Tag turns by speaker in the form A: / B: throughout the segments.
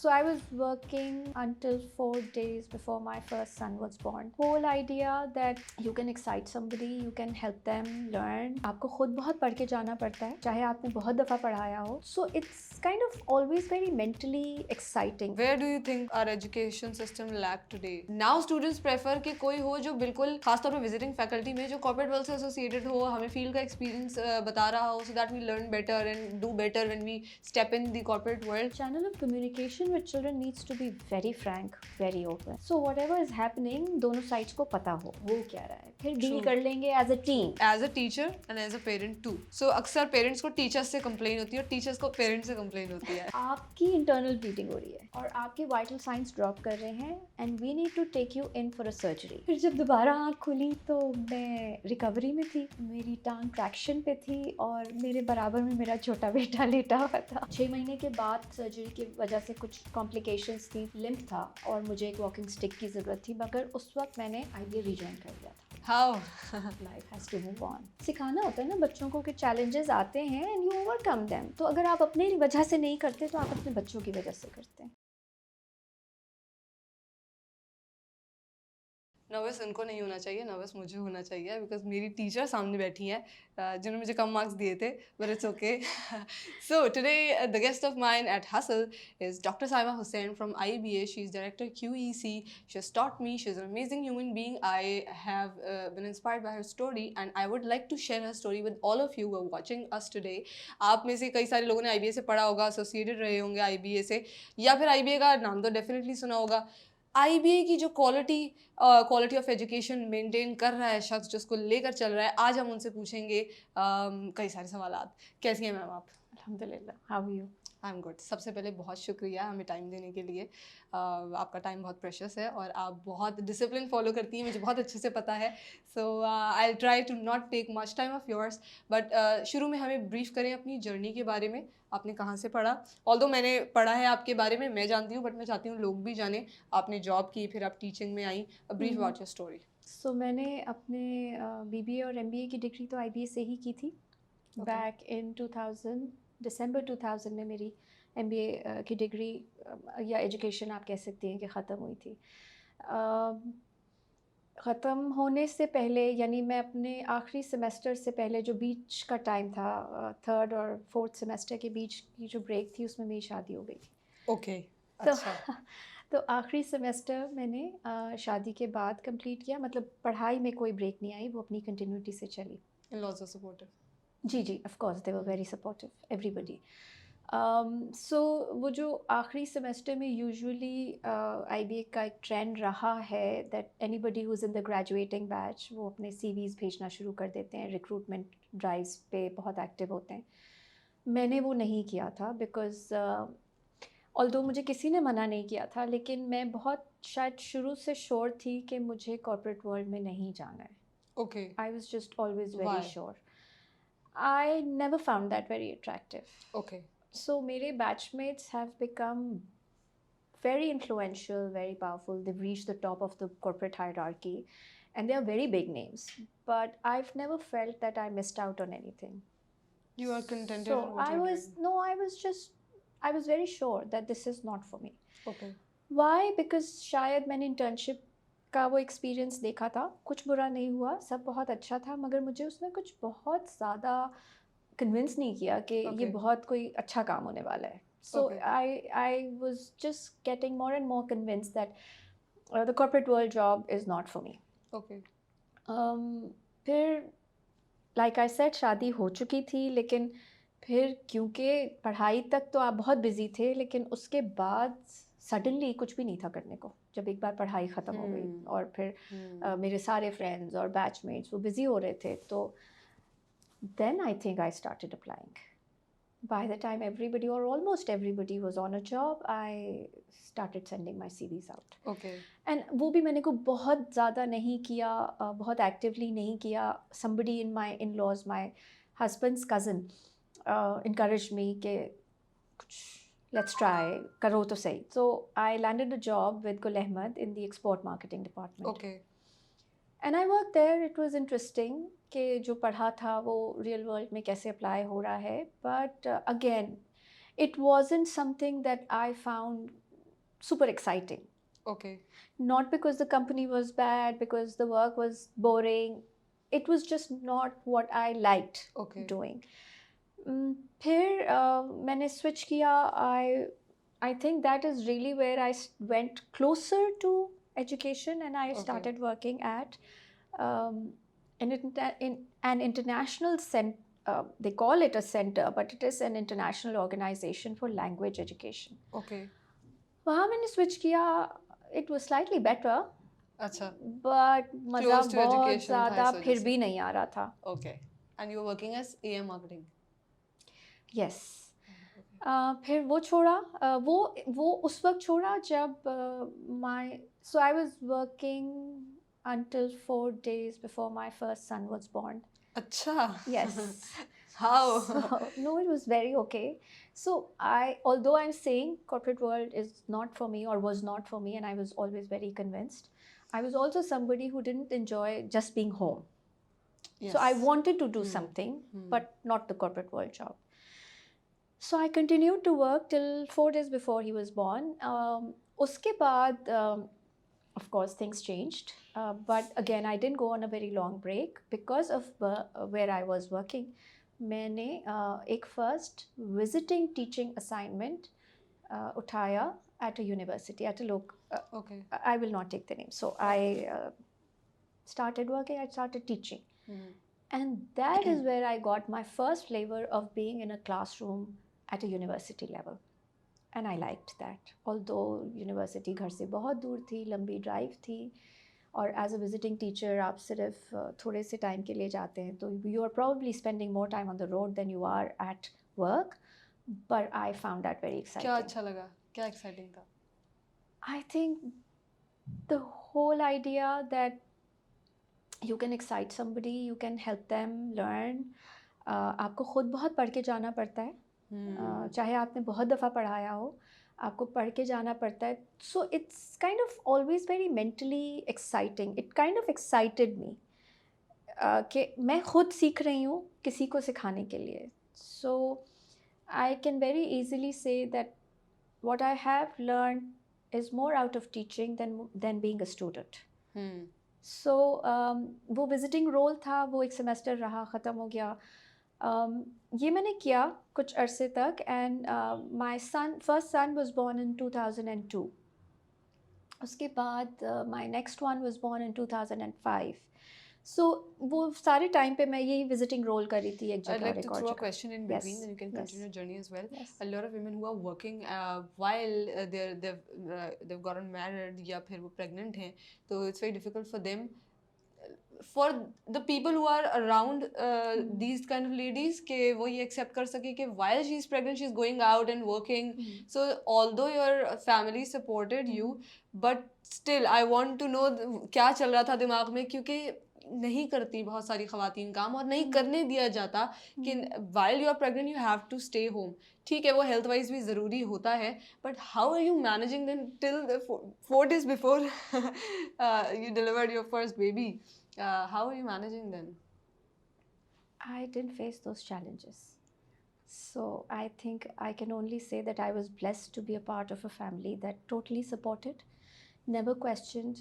A: So I was working until 4 days before my first son was born. Whole idea that you can excite somebody, you can help them learn. आपको खुद बहुत पढ़ के जाना पड़ता है, चाहे आपने बहुत दफ़ा पढ़ाया हो. So it's kind of always very mentally exciting.
B: Where do you think our education system lack today? Now students prefer कि कोई हो जो बिल्कुल खासतौर पे visiting faculty में जो corporate world से associated हो, हमें field का experience बता रहा हो, so that we learn better and do better when we step in the corporate world.
A: Channel of communication with children needs to be very frank, very open. So whatever is happening, दोनों sides को पता हो वो क्या रहा है, फिर deal
B: True.
A: कर लेंगे as a team.
B: As a teacher and as a parent too. So अक्सर parents को teachers से complain होती है और teachers को parents से complain होती है.
A: आपकी internal bleeding हो रही है और आपके vital signs drop कर रहे हैं and we need to take you in for a surgery. फिर जब दोबारा आँख खुली तो मैं recovery में थी, मेरी टांग traction पे थी और मेरे बराबर में मेरा छोटा बेटा लेटा हुआ था. 6 महीने के बाद सर्जरी की वजह से कुछ कॉम्प्लिकेशंस थी, लिम्फ था और मुझे एक वॉकिंग स्टिक की ज़रूरत थी, मगर उस वक्त मैंने आईवीएफ रिजॉइन कर लिया था.
B: How?
A: Life has to move on. सिखाना होता है ना बच्चों को कि चैलेंजेस आते हैं एंड यू ओवरकम देम. तो अगर आप अपनी वजह से नहीं करते तो आप अपने बच्चों की वजह से करते हैं.
B: नर्वस उनको नहीं होना चाहिए, नर्वस मुझे होना चाहिए बिकॉज मेरी टीचर सामने बैठी हैं जिन्होंने मुझे कम मार्क्स दिए थे, but it's okay. So today the guest of mine at Hustle is doctor Saima Hussain from IBA. She is director QEC. She has taught me. She is an amazing human being. I have been inspired by her story and I would like to share her story with all of you who are watching us today. आप में से कई सारे लोगों ने IBA से पढ़ा होगा, एसोसिएटेड रहे होंगे IBA से, या फिर IBA का नाम तो डेफिनेटली सुना होगा. IBA की जो क्वालिटी ऑफ एजुकेशन मेंटेन कर रहा है शख्स, जिसको लेकर चल रहा है, आज हम उनसे पूछेंगे कई सारे सवालात. कैसी हैं मैम आप?
A: अल्हम्दुलिल्लाह. How are you?
B: I am good. सबसे पहले बहुत शुक्रिया हमें टाइम देने के लिए. आपका टाइम बहुत प्रेशियस है और आप बहुत डिसिप्लिन फॉलो करती हैं, मुझे बहुत अच्छे से पता है. So I try to not take much time of yours, but शुरू में हमें ब्रीफ करें अपनी जर्नी के बारे में. आपने कहाँ से पढ़ा? ऑल्दो मैंने पढ़ा है आपके बारे में, मैं जानती हूँ, बट मैं चाहती हूँ लोग भी जाने. आपने जॉब की, फिर आप टीचिंग में आई. Brief about your story.
A: So मैंने अपने BBA और MBA की डिग्री तो IBA से ही की थी. बैक इन 2000 दिसंबर 2000 में मेरी MBA की डिग्री या एजुकेशन आप कह सकती हैं कि ख़त्म हुई थी. ख़त्म होने से पहले, यानी मैं अपने आखिरी सेमेस्टर से पहले जो बीच का टाइम था, थर्ड और फोर्थ सेमेस्टर के बीच की जो ब्रेक थी, उसमें मेरी शादी हो गई थी.
B: ओके.
A: तो
B: अच्छा.
A: तो आखिरी सेमेस्टर मैंने शादी के बाद कंप्लीट किया. मतलब पढ़ाई में कोई ब्रेक नहीं आई, वो अपनी कंटिन्यूटी से चली.
B: In-laws are supportive?
A: जी जी, of course they were very supportive, everybody. So वो जो आखिरी सेमेस्टर में यूजुअली IBA का एक ट्रेंड रहा है that anybody who is in the graduating batch वो अपने CVs भेजना शुरू कर देते हैं, रिक्रूटमेंट ड्राइव्स पे बहुत एक्टिव होते हैं. मैंने वो नहीं किया था बिकॉज ऑल्दो मुझे किसी ने मना नहीं किया था, लेकिन मैं बहुत शायद शुरू से श्योर थी कि मुझे कॉर्पोरेट वर्ल्ड में नहीं जाना है.
B: Okay.
A: I was just always very
B: Why?
A: Sure. I never found that very attractive.
B: Okay.
A: So मेरे batchmates have become very influential, very powerful. They've reached the top of the corporate hierarchy and they are very big names. But I've never felt that I missed out on anything.
B: You are contented
A: So
B: on what
A: I
B: you're
A: was,
B: doing.
A: no, I was very sure that this is not for me.
B: Okay.
A: Why? Because शायद मैंने internship का वो experience देखा था, कुछ बुरा नहीं हुआ, सब बहुत अच्छा था, मगर मुझे उसमें कुछ बहुत ज़्यादा कन्विंस नहीं किया कि ये
B: Okay.
A: बहुत कोई अच्छा काम होने वाला है. सो
B: Okay.
A: I was just getting more and more convinced that the corporate world job is not for me.
B: Okay.
A: फिर लाइक आई सेड शादी हो चुकी थी, लेकिन फिर क्योंकि पढ़ाई तक तो आप बहुत बिजी थे, लेकिन उसके बाद सडनली कुछ भी नहीं था करने को. जब एक बार पढ़ाई ख़त्म हो गई और फिर मेरे सारे फ्रेंड्स और बैचमेट्स वो बिज़ी हो रहे थे, तो then I think I started applying. By the time everybody or almost everybody was on a job, I started sending my CVs out.
B: Okay.
A: And वो भी मैंने को बहुत ज़्यादा नहीं किया, बहुत actively नहीं किया. Somebody in my in-laws, my husband's cousin, encouraged me कि कुछ let's try, करो तो सही. So I landed a job with Gul Ahmed in the export marketing department.
B: Okay.
A: And I work there. It was interesting कि जो पढ़ा था वो रियल वर्ल्ड में कैसे अप्लाई हो रहा है. But again it wasn't something that I found super exciting.
B: Okay.
A: Not because the company was bad, because the work was boring. It was just not what I liked
B: Okay.
A: doing. फिर मैंने switch किया. I think that is really where I went closer to education, and I
B: Okay.
A: started working at um, an international center. They call it a center, but it is an international organization for language education.
B: Okay.
A: वहाँ मैंने switch किया. It was slightly better,
B: अच्छा.
A: but मज़ा
B: Close to
A: बहुत
B: education था
A: ज़्यादा
B: इस वजह
A: फिर
B: से.
A: भी नहीं आ रहा था.
B: Okay. And you were working as AM marketing.
A: Yes. फिर वो छोड़ा. वो उस वक्त छोड़ा जब so I was working until 4 days before my first son was born.
B: अच्छा.
A: Yes.
B: How?
A: So, no, it was very okay. So although I'm saying corporate world is not for me or was not for me, and I was always very convinced, I was also somebody who didn't enjoy just being home.
B: Yes.
A: So I wanted to do something, but not the corporate world job. So I continued to work till 4 days before he was born. Uske baad, of course, things changed. But again, I didn't go on a very long break because of where I was working. मैंने एक first visiting teaching assignment उठाया at a university, at a local.
B: Okay.
A: I will not take the name. So I started working. I started teaching. And that is where I got my first flavor of being in a classroom at a university level. And I liked that. Although university घर से बहुत दूर थी, लंबी drive थी, और as a visiting teacher आप सिर्फ थोड़े से टाइम के लिए जाते हैं, तो you are probably spending more time on the road than you are at work. But I found that very exciting.
B: क्या अच्छा लगा? क्या exciting था?
A: I think the whole idea that you can excite somebody, you can help them learn. आपको खुद बहुत पढ़ के जाना पड़ता है. चाहे आपने बहुत दफ़ा पढ़ाया हो, आपको पढ़ के जाना पड़ता है. So it's kind of always very mentally exciting. It kind of excited me कि मैं खुद सीख रही हूँ किसी को सिखाने के लिए. So I can very easily say that what I have learned is more out of teaching than being a student. So वो visiting role था, वो एक semester रहा, ख़त्म हो गया. ये मैंने किया कुछ अरसे तक, and my first son was born in 2002. उसके बाद my next one was born in 2005. So वो सारे टाइम पे मैं यही visiting role कर रही थी एक जगह.
B: I'd like to throw a question in between,
A: Yes.
B: then you can continue your journey as well.
A: Yes.
B: A lot of women who are working while they've gotten married या फिर वो pregnant हैं, so it's very difficult for them. For the people who are around these kind of ladies, कि वो ये accept कर सके कि while she's pregnant she's going out and working. So although your family supported you, but still I want to know क्या चल रहा था दिमाग में, क्योंकि नहीं करती बहुत सारी ख़वातीन काम, और नहीं करने दिया जाता कि while you are pregnant you have to stay home. ठीक है, वो health wise भी ज़रूरी होता है, but how are you managing then till the 4 days before you delivered your first baby? How are you managing then?
A: I didn't face those challenges. So I think I can only say that I was blessed to be a part of a family that totally supported, never questioned,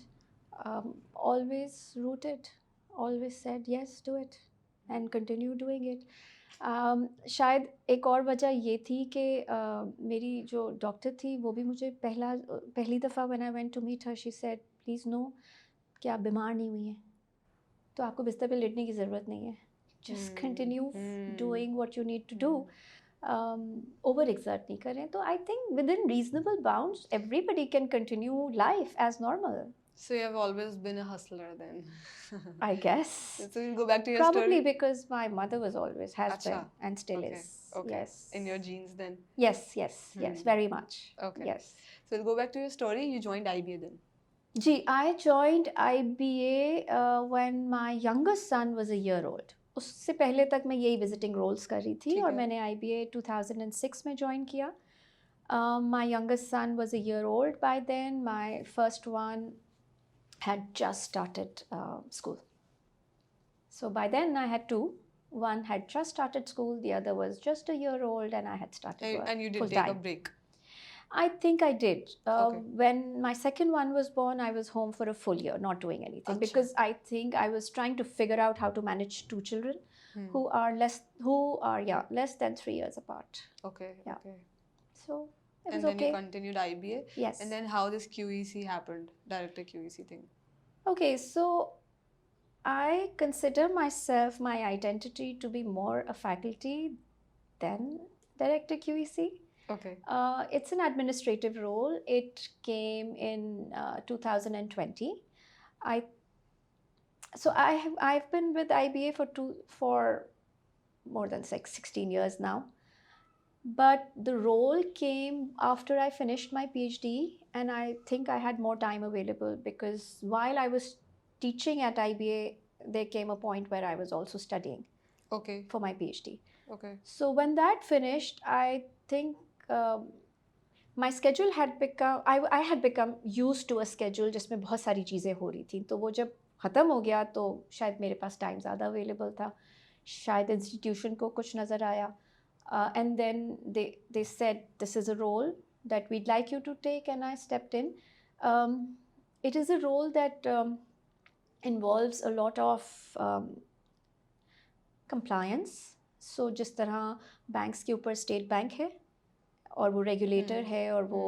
A: always rooted, always said yes, do it, and continue doing it. शायद एक और वजह ये थी कि मेरी जो doctor थी वो भी मुझे पहली दफ़ा when I went to meet her, she said, please know कि आप बीमार नहीं हुई हैं, तो आपको बिस्तर पे लेटने की ज़रूरत नहीं है. Just continue doing what you need to do. Over exert नहीं करें. तो I think within reasonable bounds everybody can continue life as normal.
B: So you have always been a hustler then.
A: I guess.
B: So we'll go back to your
A: Probably
B: story.
A: because my mother was always has
B: Acha.
A: been and still
B: Okay.
A: is.
B: Okay.
A: Yes.
B: In your genes then.
A: Yes, very much.
B: Okay.
A: Yes.
B: So we'll go back to your story. You joined IBA then.
A: Gee, I joined IBA when my youngest son was a year old. उससे पहले तक मैं यही visiting roles कर रही थी, और मैंने IBA 2006 में join किया. My youngest son was a year old by then. My first one had just started school. So by then I had two. One had just started school, the other was just a year old, and I had started work
B: And you did
A: full
B: take
A: time.
B: a break.
A: I think I did.
B: Okay.
A: When my second one was born, I was home for a full year, not doing anything,
B: Acha.
A: because I think I was trying to figure out how to manage two children
B: Hmm.
A: who are less than 3 years apart.
B: Okay.
A: Yeah.
B: Okay.
A: So it
B: And
A: was
B: then you
A: okay.
B: continued IBA.
A: Yes.
B: And then how this QEC happened, director QEC thing.
A: Okay, so I consider myself, my identity, to be more a faculty than director QEC.
B: Okay.
A: It's an administrative role. It came in 2020. I I've been with IBA for more than 16 years now. But the role came after I finished my PhD, and I think I had more time available because while I was teaching at IBA, there came a point where I was also studying
B: Okay.
A: for my PhD.
B: Okay.
A: So when that finished, I think my schedule had become I had become used to a schedule जिसमें बहुत सारी चीज़ें हो रही थी, तो वो जब ख़त्म हो गया तो शायद मेरे पास टाइम ज़्यादा अवेलेबल था, शायद इंस्टीट्यूशन को कुछ नज़र आया, and then they said this is a role that we'd like you to take, and I stepped in. It is a role that involves a lot of compliance. So जिस तरह banks के ऊपर state bank है और वो regulator है और वो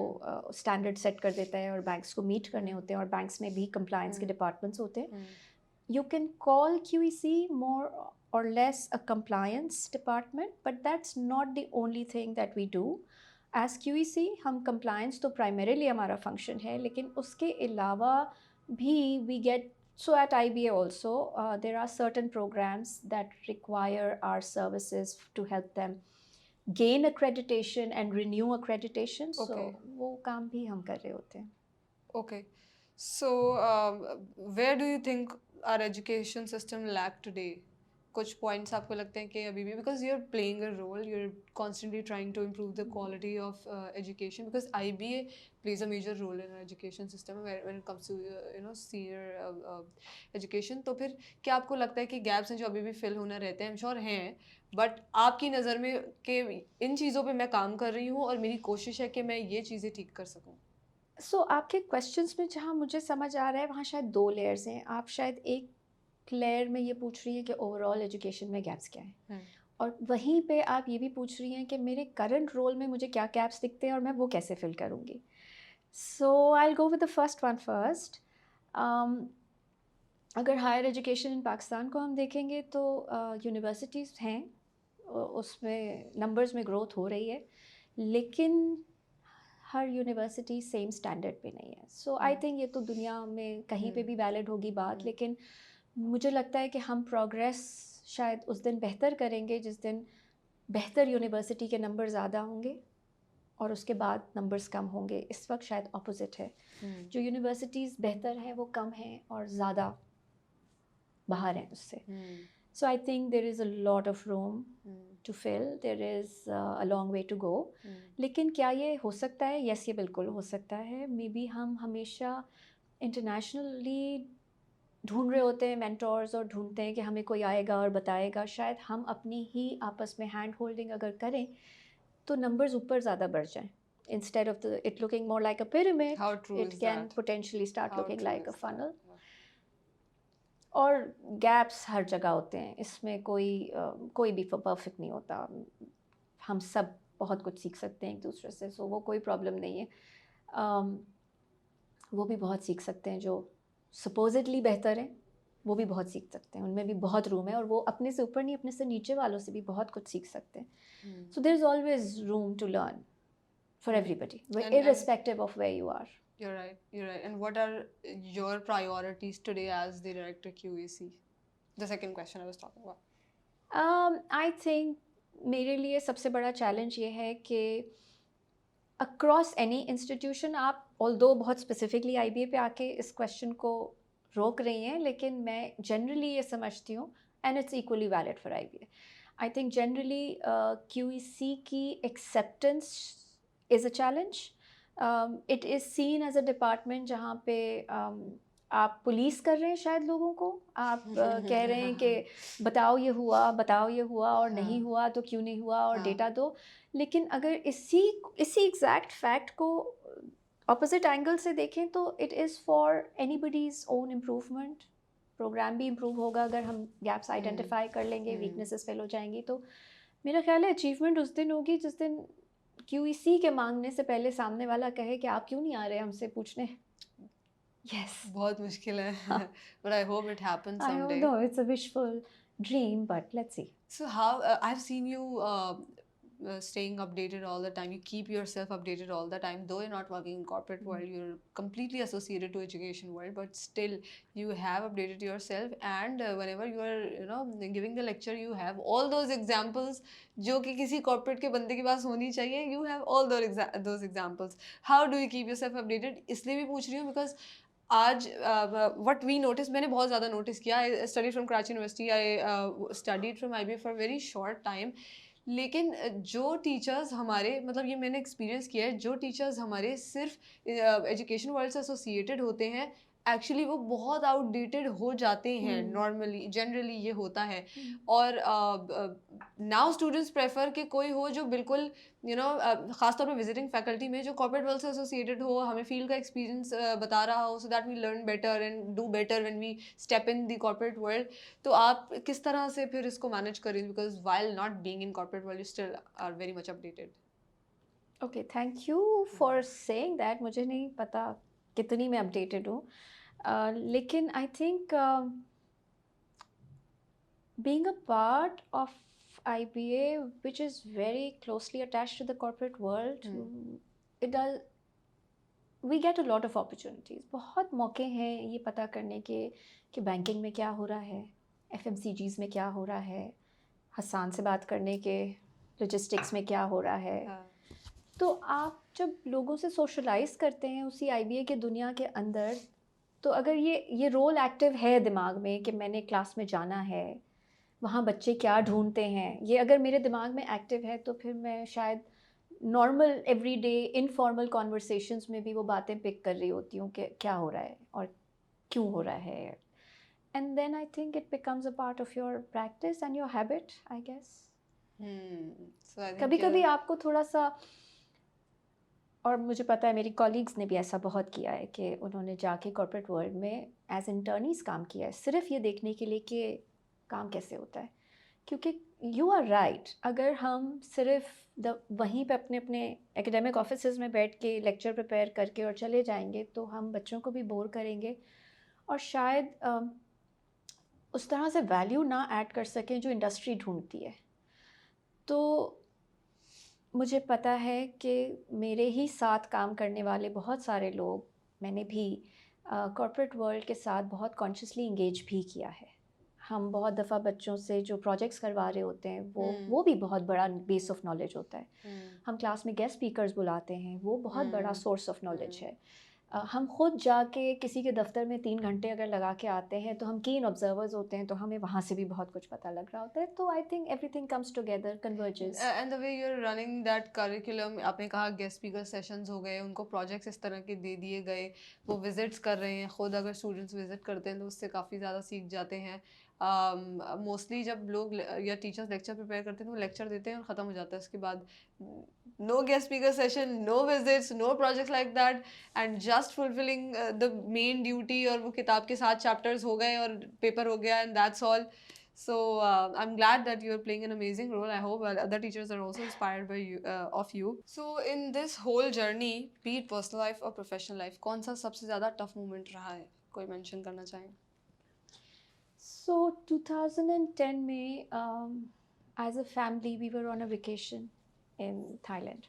A: स्टैंडर्ड सेट कर देता है और बैंक्स को मीट करने होते हैं और बैंक्स में भी कंप्लायंस के डिपार्टमेंट्स होते हैं. You can call QEC more or less a compliance department, but that's not the only thing that we do. As QEC, हम compliance तो primarily हमारा function है, लेकिन उसके अलावा भी we get, so at IBA also, there are certain programs that require our services to help them gain accreditation and renew accreditation. So
B: Okay.
A: वो काम भी हम कर रहे होते हैं.
B: Okay. So, where do you think our education system lack today? कुछ points आपको लगते हैं कि अभी भी, because you're playing a role, you're constantly trying to improve the quality of education, because IBA plays a major role in our education system when it comes to senior education. तो फिर क्या आपको लगता है कि gaps हैं जो अभी भी fill होना रहते हैं? I'm sure हैं, but आपकी नज़र में कि इन चीज़ों पे मैं काम कर रही हूँ और मेरी कोशिश है कि मैं ये चीज़ें ठीक कर सकूँ.
A: आपके क्वेश्चंस में जहाँ मुझे समझ आ रहा है वहाँ शायद 2 लेयर्स हैं. आप शायद एक लेयर में ये पूछ रही हैं कि ओवरऑल एजुकेशन में गैप्स क्या हैं, और वहीं पे आप ये भी पूछ रही हैं कि मेरे करंट रोल में मुझे क्या गैप्स दिखते हैं और मैं वो कैसे फिल करूँगी. So I will go with the first one first. अगर हायर एजुकेशन इन पाकिस्तान को हम देखेंगे तो यूनिवर्सिटीज़ हैं, उसमें नंबर्स में ग्रोथ हो रही है, लेकिन हर यूनिवर्सिटी सेम स्टैंडर्ड पे नहीं है. सो आई थिंक ये तो दुनिया में कहीं पे भी वैलिड होगी बात, लेकिन मुझे लगता है कि हम प्रोग्रेस शायद उस दिन बेहतर करेंगे जिस दिन बेहतर यूनिवर्सिटी के नंबर ज़्यादा होंगे और उसके बाद नंबर्स कम होंगे. इस वक्त शायद ऑपोजिट है. जो यूनिवर्सिटीज़ बेहतर हैं वो कम हैं और ज़्यादा बाहर हैं उससे. So I think there is a lot of room to fill. There is a long way to go. लेकिन क्या ये हो सकता है? Yes, ये बिल्कुल हो सकता है. Maybe हम हमेशा internationally ढूंढ रहे होते हैं mentors और ढूंढते हैं कि हमें कोई आएगा और बताएगा. शायद हम अपनी ही आपस में hand holding अगर करें तो numbers ऊपर ज़्यादा बढ़ जाएं. Instead of it looking more like a pyramid,
B: How true
A: it
B: is
A: can
B: that?
A: potentially start
B: How
A: looking
B: true
A: like
B: is
A: a funnel.
B: that?
A: और गैप्स हर जगह होते हैं. इसमें कोई भी परफेक्ट नहीं होता. हम सब बहुत कुछ सीख सकते हैं एक दूसरे से, सो वो कोई प्रॉब्लम नहीं है. वो भी बहुत सीख सकते हैं जो सपोजिटली बेहतर हैं, वो भी बहुत सीख सकते हैं. उनमें भी बहुत रूम है और वो अपने से ऊपर नहीं, अपने से नीचे वालों से भी बहुत कुछ सीख सकते हैं. So there is always room to learn for everybody, irrespective of where you are.
B: You're right. You're right. And what are your priorities today as the director QEC? The second question I was talking about.
A: I think मेरे लिए सबसे बड़ा challenge ये है कि across any institution आप although बहुत specifically IBA पे आके इस क्वेश्चन को रोक रही हैं, लेकिन मैं generally ये समझती हूँ and it's equally valid for IBA. I think generally QEC की acceptance is a challenge. It is seen as a department जहाँ पे आप पुलिस कर रहे हैं शायद लोगों को, आप कह रहे हैं कि बताओ ये हुआ और नहीं
B: हाँ,
A: हुआ तो क्यों नहीं हुआ और
B: हाँ,
A: डेटा दो। लेकिन अगर इसी इसी एग्जैक्ट फैक्ट को ऑपोजिट एंगल से देखें तो it is for anybody's own improvement. Program भी इम्प्रूव होगा अगर हम गैप्स
B: हम्म,
A: आइडेंटिफाई कर लेंगे,
B: हम्म,
A: वीकनेसेस फिल हो जाएंगी। तो मेरा ख्याल है अचीवमेंट उस दिन होगी जिस दिन क्यूईसी के मांगने से पहले सामने वाला कहे कि आप क्यों नहीं आ रहे हमसे पूछने। यस।
B: बहुत मुश्किल है but I hope it happens
A: I
B: someday.
A: No it's a wishful dream but let's see.
B: So how I've seen you staying updated all the time. You keep yourself updated all the time. Though you're not working in corporate world, you're completely associated to education world, but still you have updated yourself. And whenever you are, you know, giving the lecture, you have all those examples जो कि किसी corporate के बंदे के पास होनी चाहिए. You have all those examples. How do you keep yourself updated? इसलिए भी पूछ रही हूँ because आज व्हाट वी नोटिस, मैंने बहुत ज़्यादा नोटिस किया. I study from Karachi university, I studied from IB for very short time. लेकिन जो टीचर्स हमारे, मतलब ये मैंने एक्सपीरियंस किया है, जो टीचर्स हमारे सिर्फ एजुकेशन वर्ल्ड से एसोसिएटेड होते हैं, एक्चुअली वो बहुत आउटडेटेड हो जाते हैं. नॉर्मली जनरली ये होता है. और नाउ स्टूडेंट्स प्रेफर कि कोई हो जो बिल्कुल खासतौर पे विजिटिंग फैकल्टी में जो कॉर्पोरेट वर्ल्ड से एसोसिएटेड हो, हमें फील्ड का एक्सपीरियंस बता रहा हो, so that we learn better and do better when we step in the corporate world. तो आप किस तरह से फिर इसको मैनेज करें, because while not being in corporate world you still are very much updated.
A: Okay, thank you for saying that. मुझे नहीं पता कितनी मैं अपडेटेड हूँ, लेकिन I think being a part of IBA, which is very closely attached to the corporate world, it does, we get a lot of opportunities. बहुत मौके हैं ये पता करने के कि बैंकिंग में क्या हो रहा है, FMCGs में क्या हो रहा है, हसान से बात करने के लॉजिस्टिक्स में क्या हो रहा है. तो आप जब लोगों से सोशलाइज करते हैं उसी IBA के दुनिया के अंदर, तो अगर ये रोल एक्टिव है दिमाग में कि मैंने क्लास में जाना है, वहाँ बच्चे क्या ढूंढते हैं, ये अगर मेरे दिमाग में एक्टिव है तो फिर मैं शायद नॉर्मल एवरीडे इनफॉर्मल कॉन्वर्सेशंस में भी वो बातें पिक कर रही होती हूँ कि क्या हो रहा है और क्यों हो रहा है. And then I think it becomes a part of your practice and your habit, I guess. कभी कभी आपको थोड़ा सा, और मुझे पता है मेरी कॉलीग्स ने भी ऐसा बहुत किया है कि उन्होंने जाके कॉर्पोरेट वर्ल्ड में एज इंटर्नीज काम किया है सिर्फ ये देखने के लिए कि काम कैसे होता है. क्योंकि यू आर राइट, अगर हम सिर्फ वहीं पे अपने अपने एकेडमिक ऑफिसेज में बैठ के लेक्चर प्रिपेयर करके और चले जाएंगे तो हम बच्चों को भी बोर करेंगे और शायद उस तरह से वैल्यू ना ऐड कर सकें जो इंडस्ट्री ढूंढती है. तो मुझे पता है कि मेरे ही साथ काम करने वाले बहुत सारे लोग, मैंने भी कॉर्पोरेट वर्ल्ड के साथ बहुत कॉन्शियसली इंगेज भी किया है. हम बहुत दफ़ा बच्चों से जो प्रोजेक्ट्स करवा रहे होते हैं वो भी बहुत बड़ा बेस ऑफ नॉलेज होता है. हम क्लास में गेस्ट स्पीकर्स बुलाते हैं, वो बहुत बड़ा सोर्स ऑफ नॉलेज है. हम खुद जाके किसी के दफ्तर में 3 घंटे अगर लगा के आते हैं तो हम कीन ऑब्जर्वर्स होते हैं, तो हमें वहाँ से भी बहुत कुछ पता लग रहा होता है. तो I think everything comes together, converges.
B: And the way you are running that curriculum, आपने कहा गेस्ट स्पीकर सेशंस हो गए, उनको प्रोजेक्ट्स इस तरह के दे दिए गए, वो विजिट्स कर रहे हैं, खुद अगर स्टूडेंट्स विजिट करते हैं तो उससे काफ़ी ज़्यादा सीख जाते हैं. मोस्टली जब लोग या टीचर्स लेक्चर प्रिपेयर करते हैं तो वो लेक्चर देते हैं और ख़त्म हो जाता है. उसके बाद no guest speaker session, no visits, no projects like that, and just fulfilling the main duty, और वो किताब के 7 चैप्टर्स हो गए और पेपर हो गया, and that's all. So I'm glad that you're playing an amazing role. I hope other teachers are also inspired by you, of you. So in this whole journey, be it personal life or professional life, कौन सा सबसे ज़्यादा tough moment रहा है? कोई mention करना चाहें?
A: So 2010 में as a family we were on a vacation in Thailand.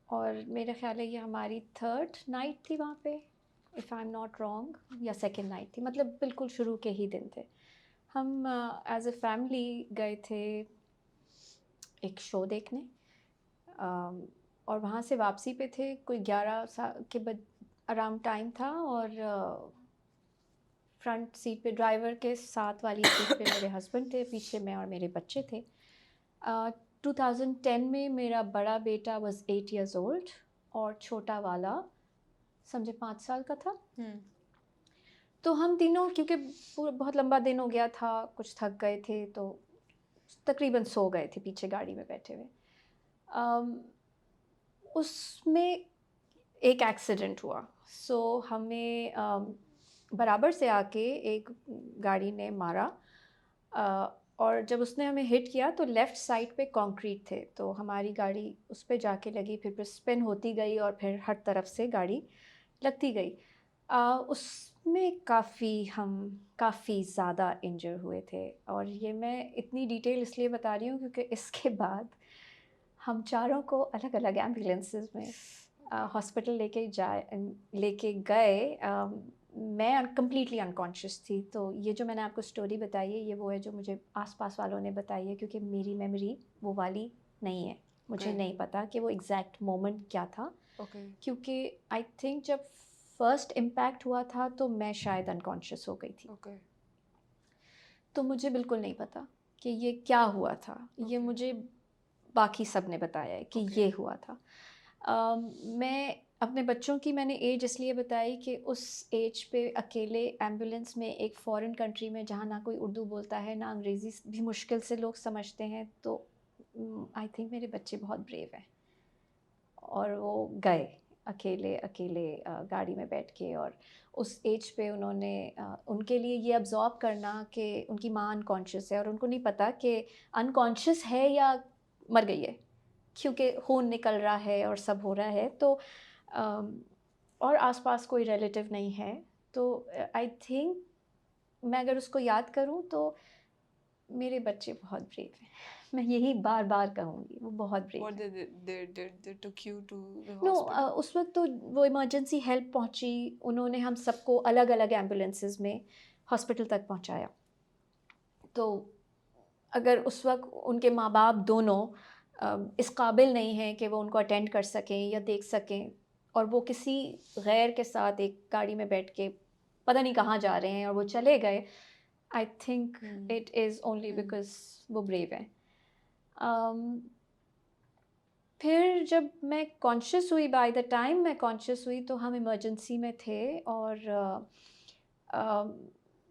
A: और मेरा ख्याल है ये हमारी 3rd नाइट थी वहाँ पे, if I am not wrong, या 2nd नाइट थी, मतलब बिल्कुल शुरू के ही दिन थे. हम एज अ फैमिली गए थे एक शो देखने, और वहाँ से वापसी पे थे, कोई 11 के अराउंड टाइम था, और फ्रंट सीट पे ड्राइवर के साथ वाली सीट पे मेरे हस्बैंड थे, पीछे मैं और मेरे बच्चे थे. 2010 में मेरा बड़ा बेटा वाज 8 years old और छोटा वाला समझे 5 साल का था. तो हम तीनों, क्योंकि बहुत लंबा दिन हो गया था, कुछ थक गए थे, तो तकरीबन सो गए थे पीछे गाड़ी में बैठे हुए। अम, उसमें एक एक्सीडेंट हुआ। सो हमें बराबर से आके एक गाड़ी ने मारा, और जब उसने हमें हिट किया तो लेफ़्ट साइड पे कंक्रीट थे, तो हमारी गाड़ी उस पे जाके लगी, फिर स्पिन होती गई और फिर हर तरफ से गाड़ी लगती गई। उसमें काफ़ी ज़्यादा इंजर हुए थे, और ये मैं इतनी डिटेल इसलिए बता रही हूँ क्योंकि इसके बाद हम चारों को अलग-अलग एम्बुलेंसेस में हॉस्पिटल लेके गए। मैं कंप्लीटली अनकॉन्शियस थी, तो ये जो मैंने आपको स्टोरी बताई है, ये वो है जो मुझे आस-पास वालों ने बताई है, क्योंकि मेरी मेमोरी वो वाली नहीं है। मुझे
B: Okay.
A: नहीं पता कि वो एग्ज़ैक्ट मोमेंट क्या था,
B: Okay.
A: क्योंकि आई थिंक जब फर्स्ट इम्पैक्ट हुआ था तो मैं शायद अनकॉन्शियस हो गई थी।
B: Okay.
A: तो मुझे बिल्कुल नहीं पता कि ये क्या हुआ था। ये
B: Okay.
A: मुझे बाकी सब ने बताया है कि
B: Okay.
A: ये हुआ था। मैं अपने बच्चों की मैंने एज इसलिए बताई कि उस एज पे अकेले एम्बुलेंस में एक फ़ॉरेन कंट्री में, जहाँ ना कोई उर्दू बोलता है, ना अंग्रेज़ी भी मुश्किल से लोग समझते हैं, तो आई थिंक मेरे बच्चे बहुत ब्रेव हैं, और वो गए अकेले अकेले गाड़ी में बैठ के। और उस एज पे उन्होंने उनके लिए ये अब्ज़ॉर्ब करना कि उनकी माँ अनकॉन्शियस है और उनको नहीं पता कि अनकॉन्शियस है या मर गई है, क्योंकि खून निकल रहा है और सब हो रहा है। तो अम, और आसपास कोई रिलेटिव नहीं है, तो आई थिंक मैं अगर उसको याद करूं तो मेरे बच्चे बहुत ब्रेव हैं। मैं यही बार बार कहूँगी, वो बहुत ब्रेव
B: What
A: हैं।
B: they took you to the
A: no,
B: hospital?
A: उस वक्त तो वो इमरजेंसी हेल्प पहुंची, उन्होंने हम सबको अलग अलग एम्बुलेंसेस में हॉस्पिटल तक पहुंचाया। तो अगर उस वक्त उनके माँ बाप दोनों इस काबिल नहीं हैं कि वो उनको अटेंड कर सकें या देख सकें, और वो किसी गैर के साथ एक गाड़ी में बैठ के पता नहीं कहाँ जा रहे हैं और वो चले गए, आई think it is only because वो ब्रेव हैं। अम, फिर जब मैं कॉन्शियस हुई, बाय द टाइम मैं कॉन्शियस हुई तो हम इमरजेंसी में थे, और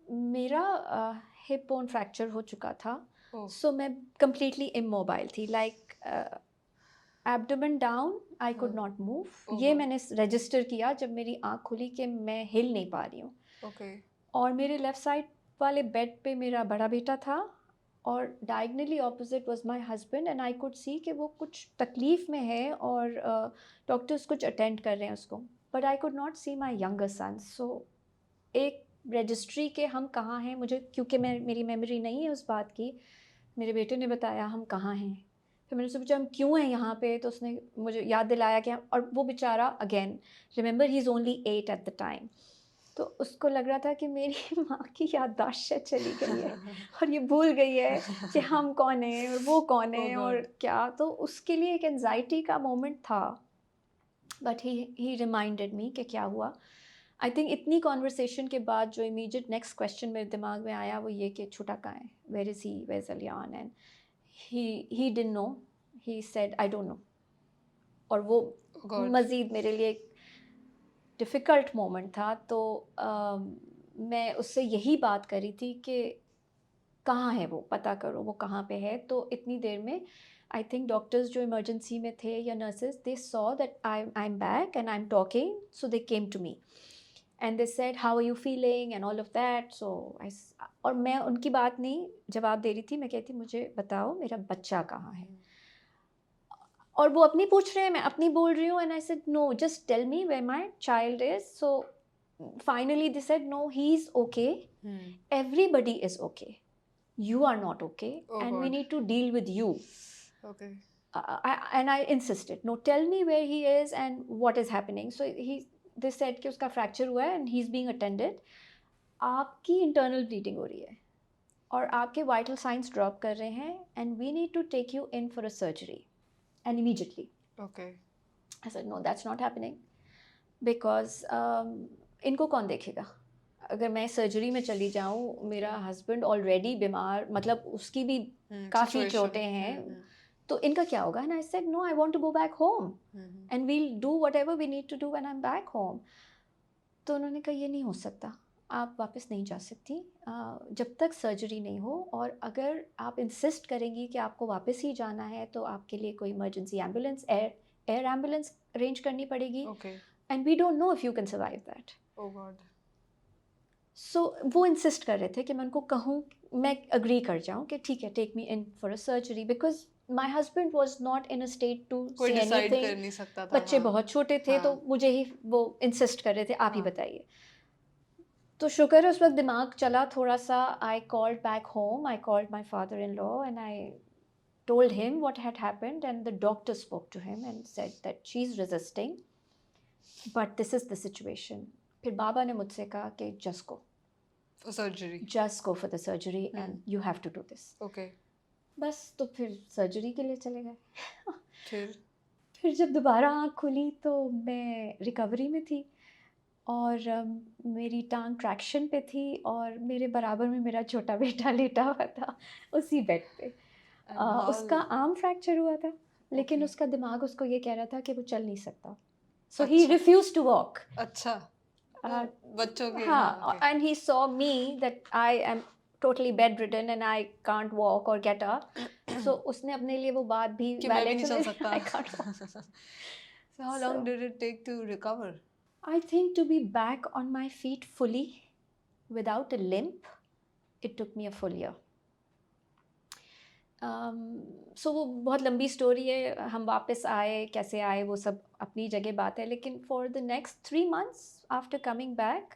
A: मेरा हिप बोन फ्रैक्चर हो चुका था।
B: Oh.
A: सो मैं कंप्लीटली इमोबाइल थी, like abdomen down, I could not move.
B: Oh
A: ये
B: God.
A: मैंने रजिस्टर किया जब मेरी आँख खुली कि मैं हिल नहीं पा रही हूँ।
B: Okay.
A: और मेरे लेफ़्ट साइड वाले बेड पे मेरा बड़ा बेटा था, और diagonally opposite was my husband, and I could see कि वो कुछ तकलीफ़ में है, और डॉक्टर्स कुछ अटेंड कर रहे हैं उसको, but I could not see my younger son. So एक रजिस्ट्री के हम कहाँ हैं, मुझे क्योंकि मेरी मेमोरी नहीं है उस बात की, मेरे बेटे ने बताया हम कहाँ हैं। फिर मैंने उससे पूछा हम क्यों हैं यहाँ पे, तो उसने मुझे याद दिलाया कि और वो बेचारा again, remember he is only 8 at the time, तो उसको लग रहा था कि मेरी माँ की याददाश्त शायद चली गई है और ये भूल गई है कि हम कौन हैं और वो कौन
B: Oh
A: है
B: God.
A: और क्या। तो उसके लिए एक एनजाइटी का मोमेंट था, बट ही रिमाइंडेड मी कि क्या हुआ। आई थिंक इतनी कॉन्वर्सेशन के बाद जो इमीडिएट नेक्स्ट क्वेश्चन मेरे दिमाग में आया वो ये कि छोटा कहाँ है, where is he, where is Aliyan, and he didn't know, he said I don't know. और वो
B: Oh God.
A: मज़ीद मेरे लिए एक डिफ़िकल्ट मोमेंट था। तो मैं उससे यही बात करी थी कि कहाँ है वो, पता करो वो कहाँ पे है। तो इतनी देर में आई थिंक डॉक्टर्स जो इमरजेंसी में थे या nurses, they saw that I am back and I am talking, so they came to me and they said how are you feeling and all of that. So I, और मैं उनकी बात नहीं जवाब दे रही थी, मैं कहती मुझे बताओ मेरा बच्चा कहाँ है। और वो अपनी पूछ रहे हैं, मैं अपनी बोल रही हूँ, and I said no just tell me where my child is. So finally they said no he is okay, everybody is okay, you are not okay,
B: Oh
A: and we
B: God.
A: need to deal with you.
B: Okay.
A: And I insisted, no, tell me where he is and what is happening. So they said कि उसका fracture हुआ है and he's being attended. आपकी internal bleeding हो रही है और आपके vital signs drop कर रहे हैं, and we need to take you in for a surgery and immediately.
B: Okay.
A: I said no, that's not happening because इनको कौन देखेगा। अगर मैं सर्जरी में चली जाऊँ, मेरा हस्बैंड ऑलरेडी बीमार, मतलब उसकी भी काफ़ी
B: Situation.
A: चोटें हैं, तो इनका क्या होगा। And I said no, I want to go back home and we'll do whatever we need to do when I am back home. तो उन्होंने कहा ये नहीं हो सकता, आप वापस नहीं जा सकती जब तक सर्जरी नहीं हो, और अगर आप इंसिस्ट करेंगी कि आपको वापस ही जाना है तो आपके लिए कोई emergency ambulance, air ambulance arrange करनी पड़ेगी,
B: okay.
A: And we don't know if you can survive that.
B: Oh god.
A: So वो इंसिस्ट कर रहे थे कि मैं उनको कहूँ, मैं अग्री कर जाऊँ कि ठीक है, take me in for a surgery, because my husband was not in a state to
B: कोई
A: से
B: डिसाइड कर
A: एनीथिंग।
B: नहीं सकता था,
A: बच्चे
B: हाँ।
A: बहुत छोटे थे, तो
B: हाँ।
A: मुझे ही वो इंसिस्ट कर रहे थे, आप ही
B: हाँ।
A: बताइए। तो शुक्र है उस वक्त दिमाग चला थोड़ा सा। I called back home, I called my father in law and I told him what had happened, and the doctor spoke to him and said that she's resisting, but this is the situation. फिर बाबा ने मुझसे कहा कि just go,
B: for surgery.
A: just go for the surgery and you have to do this.
B: Okay.
A: बस तो फिर surgery के लिए चले गए।
B: फिर?
A: फिर जब दोबारा आँख खुली तो मैं रिकवरी में थी, और मेरी टांग ट्रैक्शन पे थी, और मेरे बराबर में मेरा छोटा बेटा लेटा हुआ था उसी बेड पे।
B: And how?
A: उसका आर्म फ्रैक्चर हुआ था, लेकिन
B: Okay.
A: उसका दिमाग उसको ये कह रहा था कि वो चल नहीं सकता, सो ही
B: अच्छा।
A: Refuse to walk.
B: अच्छा।
A: Uh,
B: बच्चों के,
A: हाँ,
B: हाँ, okay.
A: and he saw me that I am totally bedridden and I can't walk or get up. So उसने अपने लिए वो बात भी
B: कि मैं भी
A: valid
B: नहीं चल
A: समझी,
B: सकता।
A: I can't walk.
B: So how long did it take to recover?
A: I think to be back on my feet fully without a limp, it took me a full year. सो वो बहुत लंबी स्टोरी है, हम वापस आए, कैसे आए वो सब अपनी जगह बात है, लेकिन for the next 3 months after coming back,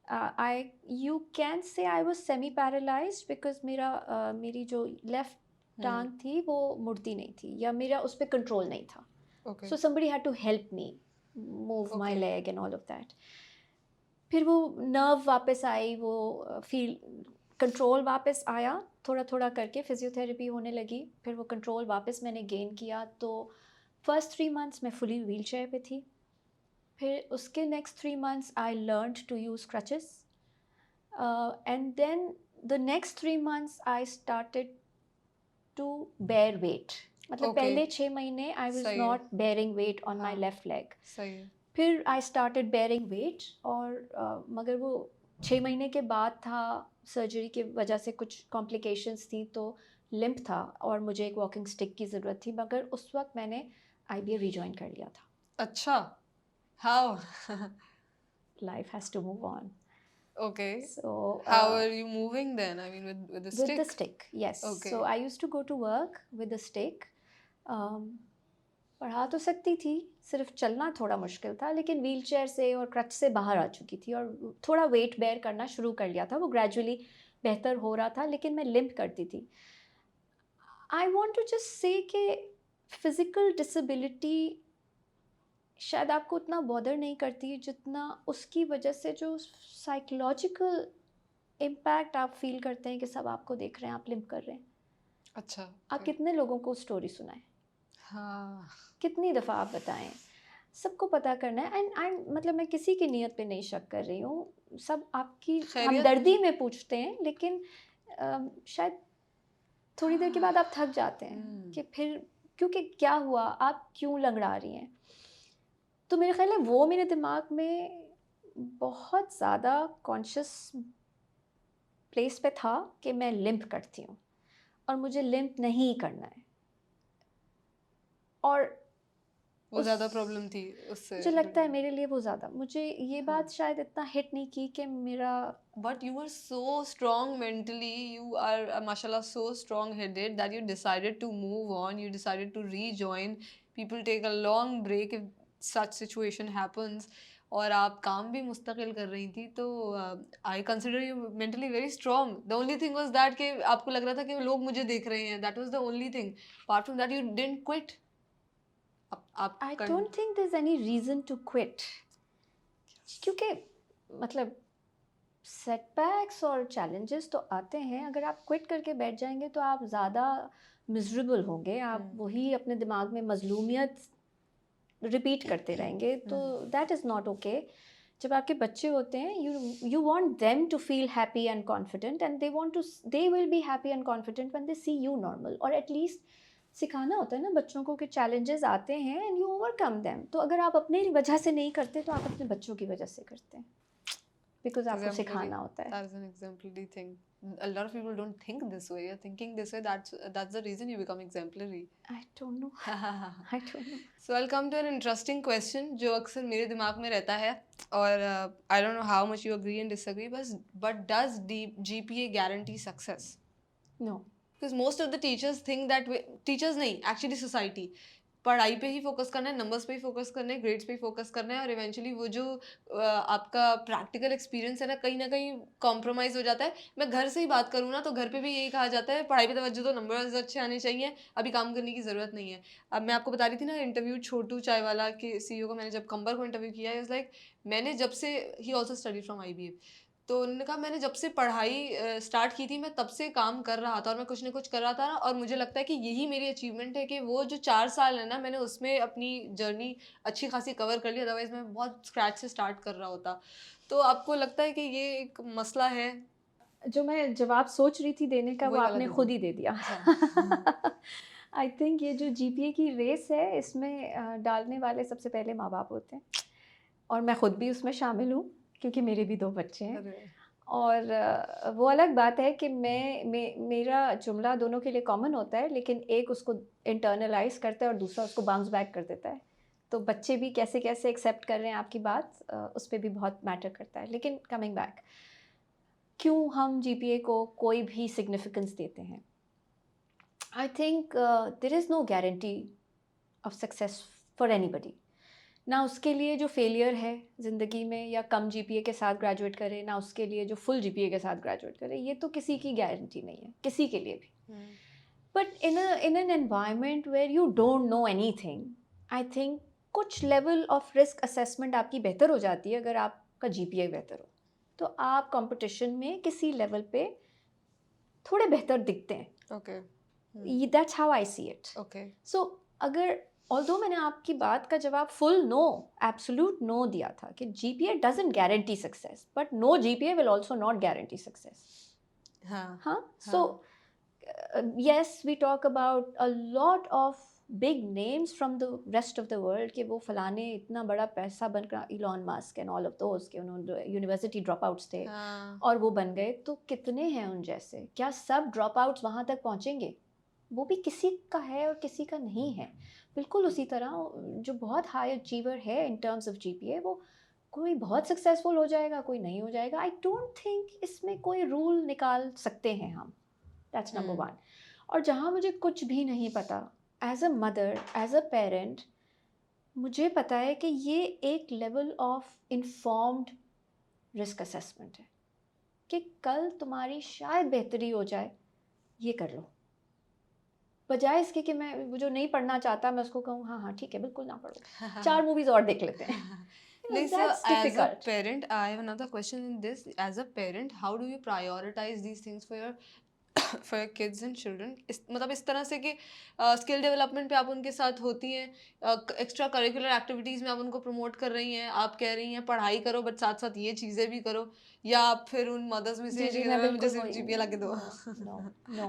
A: I you can say I was semi paralysed, because मेरी जो लेफ्ट टांग थी वो मुड़ती नहीं थी, या मेरा उस पर कंट्रोल नहीं था।
B: Okay.
A: So somebody had to help me move my
B: Okay.
A: leg and all of that. फिर वो नर्व वापस आई, वो फील कंट्रोल वापस आया, थोड़ा थोड़ा करके फिजियोथेरेपी होने लगी, फिर वो कंट्रोल वापस मैंने गेन किया। तो फर्स्ट 3 months मैं फुली व्हील चेयर पर थी, फिर उसके next 3 months I learned to use crutches, and then the next 3 months I started to bear weight. मतलब
B: Okay.
A: पहले 6 महीने आई वॉज
B: सही है।
A: Not bearing weight on my
B: हाँ।
A: Left leg.
B: सही है।
A: फिर आई स्टार्टेड बेयरिंग वेट, और मगर वो 6 महीने के बाद था, सर्जरी की वजह से कुछ कॉम्प्लिकेशंस थी, तो लिम्प था और मुझे एक वॉकिंग स्टिक की ज़रूरत थी, मगर उस वक्त मैंने IBA रिजॉइन कर लिया था।
B: अच्छा। How?
A: Life has to move on.
B: Okay.
A: So
B: How are you moving then? I mean, with the
A: with the
B: stick?
A: stick, yes.
B: Okay.
A: So I used to go to work with the stick. पढ़ा तो सकती थी, सिर्फ चलना थोड़ा मुश्किल था, लेकिन व्हील चेयर से और क्रच से बाहर आ चुकी थी, और थोड़ा वेट बेयर करना शुरू कर लिया था, वो ग्रेजुअली बेहतर हो रहा था, लेकिन मैं लिम्प करती थी। I want to just say कि फिज़िकल डिसेबिलिटी शायद आपको उतना बॉदर नहीं करती जितना उसकी वजह से जो साइकोलॉजिकल इम्पैक्ट आप फील करते हैं कि सब आपको देख रहे हैं, आप लिम्प कर रहे हैं।
B: अच्छा।
A: आप कितने लोगों को स्टोरी सुनाएं,
B: हाँ।
A: कितनी दफ़ा आप बताएं, सबको पता करना है। एंड मतलब मैं किसी की नीयत पे नहीं शक कर रही हूँ, सब आपकी
B: खैरियत?
A: हमदर्दी में पूछते हैं, लेकिन शायद थोड़ी देर के बाद आप थक जाते हैं कि फिर क्योंकि क्या हुआ, आप क्यों लंगड़ा रही हैं। तो मेरे ख्याल है वो मेरे दिमाग में बहुत ज़्यादा कॉन्शियस प्लेस पे था कि मैं लिम्प करती हूँ और मुझे लिम्प नहीं करना है। और
B: वो ज़्यादा प्रॉब्लम थी उससे?
A: मुझे लगता है मेरे लिए वो ज़्यादा, मुझे ये बात शायद इतना हिट नहीं की कि मेरा।
B: But you were so strong mentally, you are mashallah so strong headed that you decided to move on, you decided to rejoin. People take a long break if such situation happens. और आप काम भी मुस्तकिल कर रही थी, तो I consider you mentally very strong. The only thing was that कि आपको लग रहा था कि लोग मुझे देख रहे हैं, that was the only thing. Apart from that, you didn't quit.
A: I don't think there's any reason to quit. क्योंकि मतलब सेटबैक्स और चैलेंजेस तो आते हैं, अगर आप क्विट करके बैठ जाएंगे तो आप ज़्यादा मिजरेबल होंगे, आप वही अपने दिमाग में मजलूमियत रिपीट करते रहेंगे, तो दैट इज़ नॉट ओके। जब आपके बच्चे होते हैं, you want them to feel happy and confident, and they will be happy and confident when they see you normal. और एटलीस्ट सिखाना होता है ना बच्चों को कि चैलेंजेस आते हैं एंड यू ओवरकम देम। तो अगर आप अपनी वजह से नहीं करते तो आप अपने बच्चों की वजह से करते हैं, बिकॉज आपको
B: Exemplary.
A: सिखाना होता है.
B: That is an exemplary thing. A lot of people don't think this way. You're thinking this way. That's the reason you become exemplary.
A: I don't know. I don't know.
B: So I'll come to an interesting question जो अक्सर मेरे दिमाग में रहता है और I don't know how much you agree and disagree, but does GPA guarantee success?
A: No.
B: Because most of the teachers think that way. Teachers नहीं, actually society. पढ़ाई पे ही फोकस करना है, नंबर्स पे ही फोकस करना है, ग्रेड्स पे ही फोकस करना है और इवेंचुअली वो जो आपका प्रैक्टिकल एक्सपीरियंस है ना कहीं कॉम्प्रोमाइज़ हो जाता है. मैं घर से ही बात करूँ ना तो घर पे भी यही कहा जाता है पढ़ाई पे तवज्जो दो, नंबर्स अच्छे आने चाहिए, अभी काम करने की ज़रूरत नहीं है. अब मैं आपको बता रही थी ना इंटरव्यू छोटू चाय वाला के CEO को मैंने जब कंबर को इंटरव्यू किया इज़ लाइक मैंने जब से he also study from IBA तो उन्होंने कहा मैंने जब से पढ़ाई स्टार्ट की थी मैं तब से काम कर रहा था और मैं कुछ ना कुछ कर रहा था ना और मुझे लगता है कि यही मेरी अचीवमेंट है कि वो जो 4 साल है ना मैंने उसमें अपनी जर्नी अच्छी खासी कवर कर ली अदरवाइज मैं बहुत स्क्रैच से स्टार्ट कर रहा होता. तो आपको लगता है कि ये एक मसला है?
A: जो मैं जवाब सोच रही थी देने का वो
B: वही वाला
A: आपने
B: दे
A: खुद
B: दो.
A: ही दे दिया.
B: अच्छा.
A: आई थिंक ये जो GPA की रेस है इसमें डालने वाले सबसे पहले माँ बाप होते हैं और मैं खुद भी उसमें शामिल हूँ क्योंकि मेरे भी 2 बच्चे हैं.
B: अरे
A: और वो अलग बात है कि मेरा जुमला दोनों के लिए कॉमन होता है लेकिन एक उसको इंटरनलाइज करता है और दूसरा उसको बाउंस बैक कर देता है. तो बच्चे भी कैसे कैसे एक्सेप्ट कर रहे हैं आपकी बात उस पर भी बहुत मैटर करता है. लेकिन कमिंग बैक, क्यों हम GPA को कोई भी सिग्निफिकेंस देते हैं? I think there is no guarantee of success for anybody. ना उसके लिए जो फेलियर है ज़िंदगी में या कम GPA के साथ ग्रेजुएट करे, ना उसके लिए जो फुल GPA के साथ ग्रेजुएट करे. ये तो किसी की गारंटी नहीं है किसी के लिए भी. But in an environment where you don't know anything, I think कुछ लेवल ऑफ रिस्क असेसमेंट आपकी बेहतर हो जाती है अगर आपका GPA बेहतर हो. तो आप कंपटीशन में किसी लेवल पे थोड़े बेहतर दिखते हैं.
B: Okay.
A: That's how I see it.
B: Okay.
A: So अगर ऑल्दो मैंने आपकी बात का जवाब फुल नो, एब्सोल्यूट नो दिया था कि GPA doesn't guarantee success but no GPA will also not guarantee success. हाँ. So yes, we talk about a lot of big names from the rest of the world कि वो फलाने इतना बड़ा पैसा बनकर Elon Musk and all of those कि उन्होंने यूनिवर्सिटी ड्रॉप आउट्स थे और वो बन गए. तो कितने हैं उन जैसे? क्या सब ड्रॉप आउट्स वहाँ तक पहुँचेंगे? वो भी किसी का है और किसी का नहीं है. बिल्कुल उसी तरह जो बहुत हाई अचीवर है इन टर्म्स ऑफ GPA वो कोई बहुत सक्सेसफुल हो जाएगा, कोई नहीं हो जाएगा. आई डोंट थिंक इसमें कोई रूल निकाल सकते हैं हम. That's number 1. और जहाँ मुझे कुछ भी नहीं पता, as a mother, as a parent, मुझे पता है कि ये एक level of informed risk assessment है कि कल तुम्हारी शायद बेहतरी हो जाए, ये कर लो. बजाय इसके कि मैं वो जो नहीं पढ़ना चाहता मैं उसको कहूँ हाँ हाँ ठीक है बिल्कुल ना पढ़ो, 4 मूवीज़ और देख लेते हैं.
B: Like, so
A: That's
B: as a
A: difficult.
B: parent, I have another question in this. As a parent, how do you prioritize these things for your for your kids and children? मतलब इस तरह से कि स्किल डेवलपमेंट पे आप उनके साथ होती हैं, एक्स्ट्रा करिकुलर एक्टिविटीज़ में आप उनको प्रमोट कर रही हैं, आप कह रही हैं पढ़ाई करो बट साथ साथ ये चीज़ें भी करो, या आप फिर उन मदर्स में से
A: जी
B: कि
A: मैं
B: मुझे
A: बिल्कुल
B: सिर्फ GPA ला के दो?
A: No.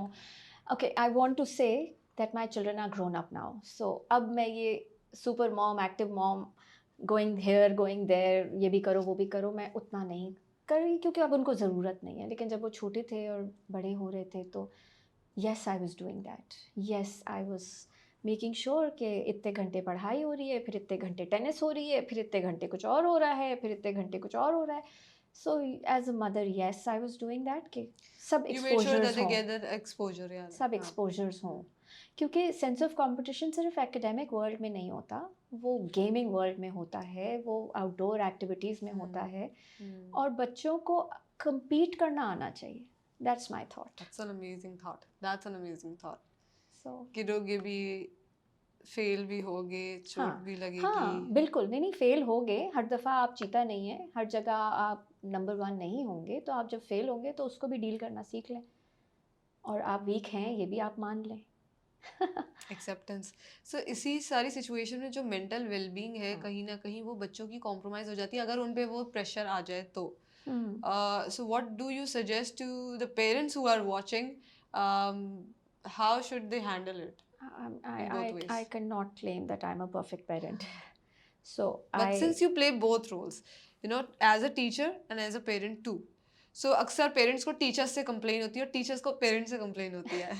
A: Okay, I want to say that my children are grown up now. So अब मैं ये super mom, active mom, going here going there, ये भी करो वो भी करो, मैं उतना नहीं कर रही क्योंकि अब उनको ज़रूरत नहीं है. लेकिन जब वो छोटे थे और बड़े हो रहे थे तो yes I was doing that. Yes I was making sure कि इतने घंटे पढ़ाई हो रही है, फिर इतने घंटे टेनिस हो रही है, फिर इतने घंटे कुछ और हो रहा है, फिर इतने घंटे कुछ और हो रहा है. So as a mother yes I was doing that कि सब
B: You made sure that
A: exposures
B: they
A: हों,
B: get that exposure, yeah.
A: सब एक्सपोजर्स हों. क्योंकि सेंस ऑफ कंपटीशन सिर्फ एकेडमिक वर्ल्ड में नहीं होता, वो गेमिंग वर्ल्ड में होता है, वो आउटडोर एक्टिविटीज़ में होता है और बच्चों को compete करना आना चाहिए. That's my thought.
B: That's an amazing thought. That's an amazing thought.
A: सो
B: गिरोगे भी, फेल भी होगे, चोट भी लगेगी.
A: हाँ बिल्कुल. नहीं फेल होगे, हर दफ़ा आप चीता नहीं है, हर जगह आप नंबर 1 नहीं होंगे. तो आप जब फेल होंगे तो उसको भी डील करना सीख लें और आप वीक हैं ये भी आप मान लें.
B: एक्सेप्टेंस. सो इसी सारी सिचुएशन में जो मेंटल वेलबींग है कहीं ना कहीं वो बच्चों की कॉम्प्रोमाइज हो जाती है अगर उन पे वो प्रेशर आ जाए तो. So what do you suggest to the parents who are watching, how should they handle it? both
A: I cannot claim that I'm a perfect parent. So
B: But since you play both roles, you know, as a teacher and as a parent too. So अक्सर parents को teachers से complain होती है और teachers को parents से complain होती है.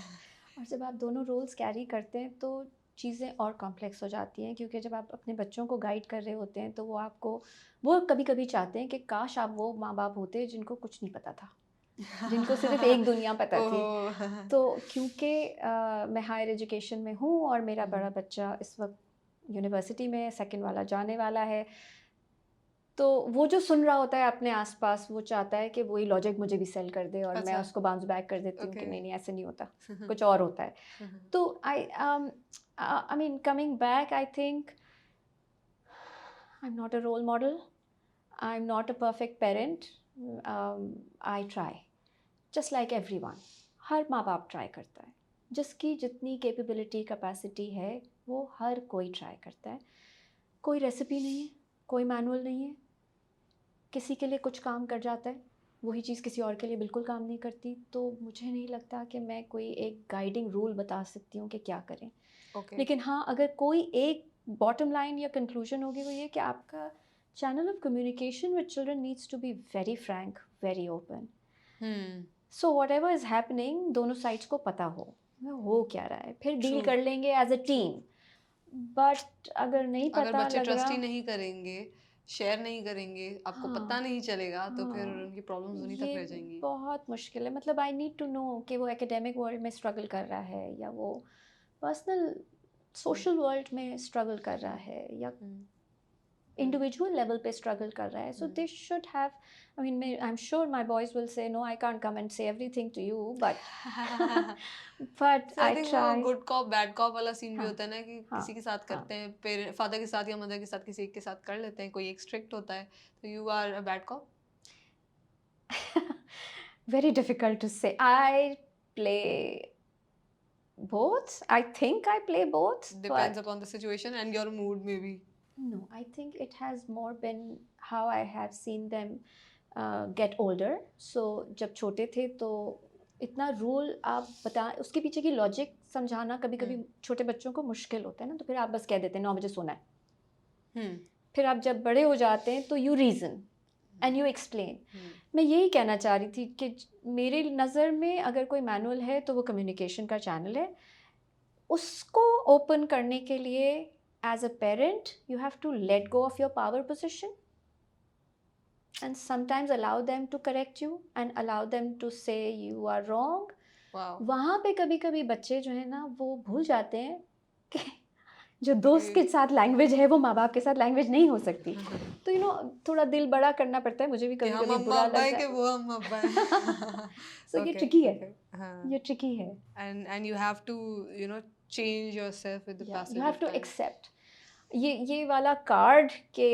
A: और जब आप दोनों रोल्स कैरी करते हैं तो चीज़ें और कॉम्प्लेक्स हो जाती हैं, क्योंकि जब आप अपने बच्चों को गाइड कर रहे होते हैं तो वो कभी कभी चाहते हैं कि काश आप वो माँ बाप होते जिनको कुछ नहीं पता था, जिनको सिर्फ एक दुनिया पता थी.
B: ओह.
A: तो क्योंकि मैं हायर एजुकेशन में हूँ और मेरा बड़ा
B: हम्म.
A: बच्चा इस वक्त यूनिवर्सिटी में है, सेकंड वाला जाने वाला है, तो वो जो सुन रहा होता है अपने आसपास वो चाहता है कि वही लॉजिक मुझे भी सेल कर दे, और मैं
B: अच्छा.
A: उसको बाउंस बैक कर देती हूँ कि
B: ओके.
A: नहीं नहीं ऐसे नहीं होता, कुछ और होता है. तो I mean, coming back, I think I'm not a role model. I'm not a perfect parent. I try, just like everyone. हर माँ बाप ट्राई करता है, जिसकी जितनी कैपेबिलिटी कैपेसिटी है वो हर कोई ट्राई करता है. कोई रेसिपी नहीं है, कोई मैनुअल नहीं है. किसी के लिए कुछ काम कर जाता है, वही चीज़ किसी और के लिए बिल्कुल काम नहीं करती. तो मुझे नहीं लगता कि मैं कोई एक गाइडिंग रूल बता सकती हूँ कि क्या करें.
B: ओके.
A: लेकिन हाँ, अगर कोई एक बॉटम लाइन या कंक्लूजन होगी वो ये कि आपका channel of communication with children needs to be very frank, very open.
B: Hmm.
A: So whatever is happening दोनों साइड्स को पता हो क्या रहा है, फिर डील
B: True.
A: कर लेंगे एज अ टीम. बट अगर नहीं
B: अगर
A: पता
B: बच्चे
A: लग
B: ट्रस्ट
A: रहा,
B: ही नहीं करेंगे, शेयर नहीं करेंगे, आपको पता
A: हाँ
B: नहीं चलेगा, तो फिर
A: हाँ,
B: उनकी प्रॉब्लम्स उन्हीं तक
A: ये
B: रह जाएंगी.
A: बहुत मुश्किल है. मतलब आई नीड टू नो कि वो एकेडमिक वर्ल्ड में स्ट्रगल कर रहा है या वो पर्सनल सोशल वर्ल्ड में स्ट्रगल कर रहा है या
B: हम्म.
A: इंडिविजुअल लेवल पे स्ट्रगल कर रहा है. So they should have, I mean I am sure my boys will say no I can't come and say everything to you, but
B: so I
A: I
B: think वो
A: ट्राई.
B: गुड कॉप बैड कॉप वाला सीन भी
A: हाँ
B: होता है ना, कि
A: हाँ
B: किसी के साथ
A: हाँ.
B: करते हैं, पेरेंट फादर के साथ या मदर के साथ किसी एक के साथ कर लेते हैं, कोई एक स्ट्रिक्ट होता है, तो you are a bad cop.
A: Very difficult to say. I play both. I think I play both,
B: depends
A: but
B: upon the situation and your mood may be.
A: no, I think it has more been how I have seen them get older. So जब छोटे थे तो इतना rule आप बता, उसके पीछे की लॉजिक समझाना कभी कभी छोटे बच्चों को मुश्किल होता है ना, तो फिर आप बस कह देते हैं 9 बजे सोना है. फिर आप जब बड़े हो जाते हैं तो you reason and you explain. मैं यही कहना चाह रही थी कि मेरे नज़र में अगर कोई मैनुअल है तो वो कम्युनिकेशन का चैनल है. उसको ओपन करने के लिए as a parent you have to let go of your power position and sometimes allow them to correct you and allow them to say you are wrong.
B: Wow.
A: वहाँ पे कभी कभी बच्चे जो है ना वो भूल जाते हैं कि जो दोस्त के साथ लैंग्वेज है वो माँ बाप के साथ लैंग्वेज नहीं हो सकती. तो थोड़ा दिल बड़ा करना पड़ता है. मुझे भी
B: कि
A: कभी
B: हम
A: कभी
B: अम्मा
A: बुरा
B: अब्बा है
A: लगता
B: कि
A: है.
B: वो हम अब्बा है.
A: सो ये
B: ओके.
A: ट्रिकी है,
B: ओके. हाँ.
A: ये ट्रिकी है.
B: And you have to, you know, change yourself with the
A: या you
B: passage
A: have
B: of
A: to
B: time.
A: Accept ये वाला कार्ड के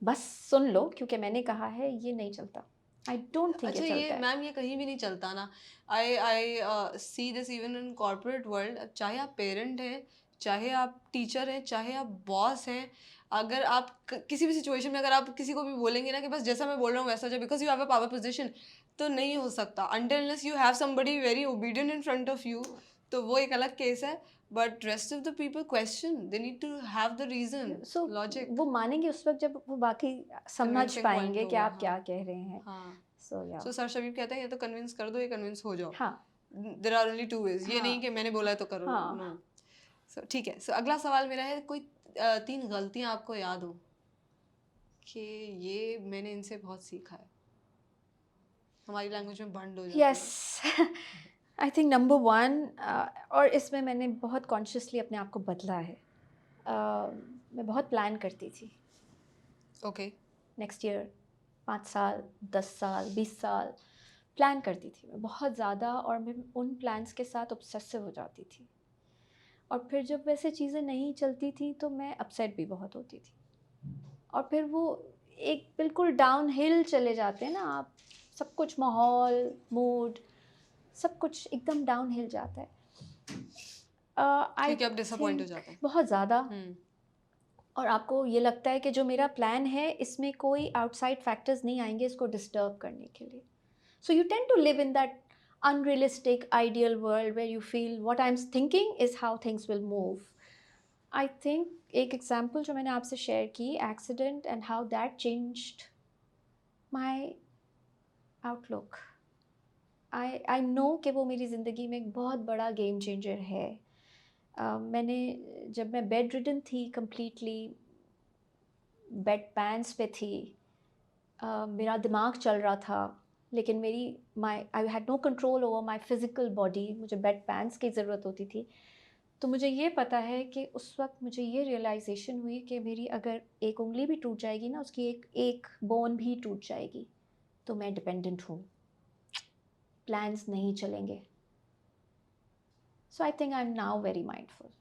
A: बस सुन लो क्योंकि मैंने कहा है, ये नहीं चलता. आई डोंट थिंक
B: अच्छा,
A: ये
B: ये
A: चलता है.
B: मैम ये कहीं भी नहीं चलता ना. I see this even in corporate world. चाहे आप पेरेंट हैं, चाहे आप टीचर हैं, चाहे आप बॉस हैं, अगर आप किसी भी सिचुएशन में अगर आप किसी को भी बोलेंगे ना कि बस जैसा मैं बोल रहा हूँ वैसा जाए because you have a power position, तो नहीं हो सकता until unless you have somebody very obedient in front of you. तो वो एक अलग केस है. But rest of the people question, they need to have the reason,
A: so
B: logic.
A: वो मानेंगे उस वक्त जब वो बाकी समझ
B: कन्विंसिंग
A: पाएंगे
B: पॉइंट
A: कि
B: होगा.
A: आप क्या कह रहे हैं.
B: हाँ.
A: सो या
B: सो सर शबीब कहते हैं ये तो कन्विंस कर दो, ये कन्विंस हो जाओ.
A: हाँ
B: there are only two ways. ये
A: हाँ
B: नहीं कि मैंने बोला है तो करो.
A: हाँ.
B: नो. सो ठीक है. सो अगला सवाल मेरा है, कोई 3 गलतियां आपको याद हो कि ये मैंने इनसे बहुत सीखा है, हमारी लैंग्वेज में बंड हो जाती है.
A: यस. आई थिंक नंबर 1, और इसमें मैंने बहुत कॉन्शियसली अपने आप को बदला है. मैं बहुत प्लान करती थी
B: ओके.
A: नेक्स्ट ईयर, 5 साल, 10 साल, 20 साल प्लान करती थी मैं बहुत ज़्यादा, और मैं उन प्लान्स के साथ ऑब्सेसिव हो जाती थी. और फिर जब वैसे चीज़ें नहीं चलती थी तो मैं अपसेट भी बहुत होती थी. और फिर वो एक बिल्कुल डाउन हिल चले जाते हैं ना आप, सब कुछ माहौल, मूड, सब कुछ एकदम डाउन हिल जाता है. आई
B: क्योंकि आप डिसअपॉइंट हो जाते हैं.
A: बहुत ज़्यादा. और आपको ये लगता है कि जो मेरा प्लान है इसमें कोई आउटसाइड फैक्टर्स नहीं आएंगे इसको डिस्टर्ब करने के लिए. So you tend to live in that unrealistic ideal world where you feel what I'm thinking is how things will move. I think एक एग्जांपल जो मैंने आपसे शेयर की, accident and how that changed my outlook. I know कि वो मेरी ज़िंदगी में एक बहुत बड़ा गेम चेंजर है। मैंने जब मैं बेड रिडन थी कंप्लीटली, बेड पैंस पे थी, मेरा दिमाग चल रहा था, लेकिन मेरी my I had no control over my physical body, मुझे बेड पैंस की ज़रूरत होती थी। तो मुझे ये पता है कि उस वक्त मुझे ये रियलाइजेशन हुई कि मेरी अगर एक उंगली भी टूट जाएगी ना, उसकी एक एक बोन भी टूट जाएगी, तो मैं डिपेंडेंट हूँ, प्लान्स नहीं चलेंगे। So I think I am now very mindful.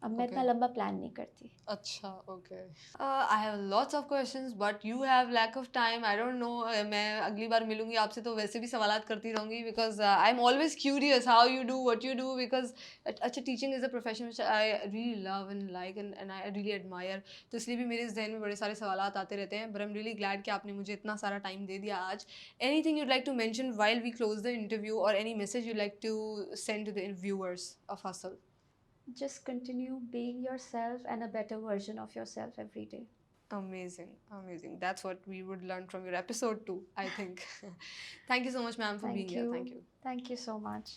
A: अब मैं इतना
B: Okay.
A: लंबा प्लान नहीं करती।
B: अच्छा, okay. I have lots of questions but you have lack of time, I don't know. मैं अगली बार मिलूंगी आपसे तो वैसे भी सवालात करती रहूंगी, because I am always curious how you do what you do, because अच्छा, teaching is a profession which I really love and like and I really admire. तो इसलिए भी मेरे जहन में बड़े सारे सवालात आते रहते हैं, but I am really glad कि आपने मुझे इतना सारा टाइम दे दिया आज। Anything you'd like to mention while we close the interview, और any message you'd like to send to the viewers of hustle?
A: Just continue being yourself and a better version of yourself every day.
B: Amazing, amazing. That's what we would learn from your episode too, I think. Thank you so much, ma'am, for being
A: Thank
B: here. Thank
A: you.
B: you.
A: Thank you so much.